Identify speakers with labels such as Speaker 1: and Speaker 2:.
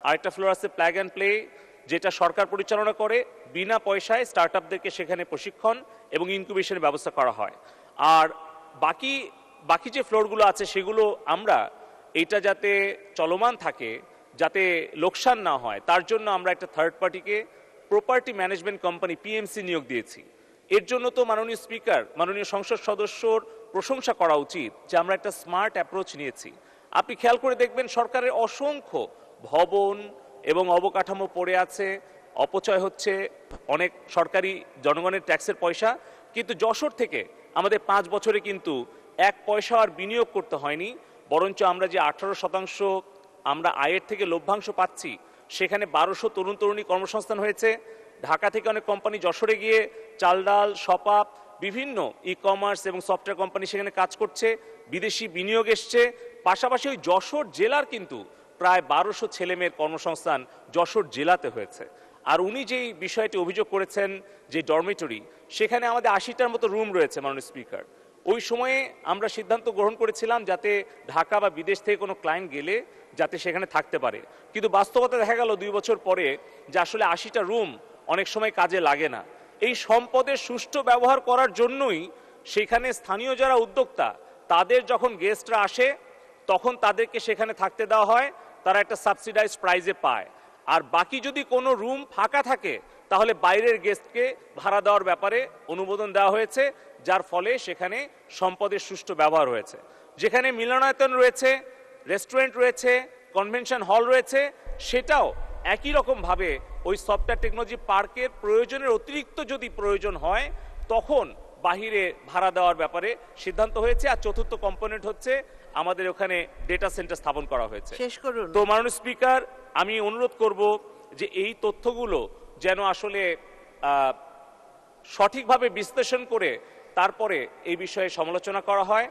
Speaker 1: আরেকটা ফ্লোর আছে plug and play, যেটা সরকার পরিচালনা করে, বিনা পয়সায় স্টার্টআপদেরকে সেখানে প্রশিক্ষণ এবং ইনকিউবেশনের ব্যবস্থা করা হয়। আর বাকি বাকি যে ফ্লোরগুলো আছে সেগুলো আমরা এটা যাতে চলমান থাকে, যাতে লোকসান না হয়, তার জন্য আমরা একটা থার্ড পার্টিকে প্রপার্টি ম্যানেজমেন্ট কোম্পানি পিএমসি নিয়োগ দিয়েছি। এর জন্য তো মাননীয় স্পিকার, মাননীয় সংসদ সদস্যর প্রশংসা করা উচিত যে আমরা একটা স্মার্ট অ্যাপ্রোচ নিয়েছি। আপনি খেয়াল করে দেখবেন সরকারের অসংখ্য ভবন এবং অবকাঠামো পড়ে আছে, অপচয় হচ্ছে অনেক সরকারি জনগণের ট্যাক্সের পয়সা, কিন্তু যশোর থেকে আমাদের 5 বছরে কিন্তু 1 পয়সা আর বিনিয়োগ করতে হয়নি, বরঞ্চ আমরা যে 18% আমরা আয়ের থেকে লভ্যাংশ পাচ্ছি, সেখানে 1200 তরুণ তরুণী কর্মসংস্থান হয়েছে। ঢাকা থেকে অনেক কোম্পানি যশোরে গিয়ে চাল ডাল সপাপ বিভিন্ন ই কমার্স এবং সফটওয়্যার কোম্পানি সেখানে কাজ করছে, বিদেশি বিনিয়োগ এসছে। পাশাপাশি ওই যশোর জেলার কিন্তু প্রায় 1200 ছেলেমেয়ের কর্মসংস্থান যশোর জেলাতে হয়েছে। আর উনি যেই বিষয়টি অভিযোগ করেছেন যে ডরমিটরি, সেখানে আমাদের 80টার মতো রুম রয়েছে মাননীয় স্পিকার। ওই সময়ে আমরা সিদ্ধান্ত গ্রহণ করেছিলাম যাতে ঢাকা বা বিদেশ থেকে কোনো ক্লায়েন্ট গেলে যাতে সেখানে থাকতে পারে, কিন্তু বাস্তবতা দেখা গেল 2 বছর পরে যে আসলে 80টা রুম অনেক সময় কাজে লাগে না। এই সম্পদের সুষ্ঠু ব্যবহার করার জন্যই সেখানে স্থানীয় যারা উদ্যোক্তা, তাদের যখন গেস্টরা আসে তখন তাদেরকে সেখানে থাকতে দেওয়া হয়, তারা একটা সাবসিডাইজ প্রাইজে পায়। আর বাকি যদি কোনো রুম ফাঁকা থাকে তাহলে বাইরের গেস্টকে ভাড়া দেওয়ার ব্যাপারে অনুমোদন দেওয়া হয়েছে, যার ফলে সেখানে সম্পদের সুষ্ঠু ব্যবহার হয়েছে। যেখানে মিলনায়তন রয়েছে, রেস্টুরেন্ট রয়েছে, কনভেনশন হল রয়েছে, সেটাও একই রকমভাবে ওই সফটওয়্যার টেকনোলজি পার্কের প্রয়োজনের অতিরিক্ত যদি প্রয়োজন হয় তখন বাহিরে ভাড়া দেওয়ার ব্যাপারে সিদ্ধান্ত হয়েছে। আর চতুর্থ কম্পোনেন্ট হচ্ছে আমাদের ওখানে ডেটা সেন্টার স্থাপন করা হয়েছে।
Speaker 2: শেষ করুন।
Speaker 1: তো মাননীয় স্পিকার, আমি অনুরোধ করব যে এই তথ্যগুলো যেন আসলে সঠিকভাবে বিশ্লেষণ করে তারপরে এই বিষয়ে সমালোচনা করা হয়।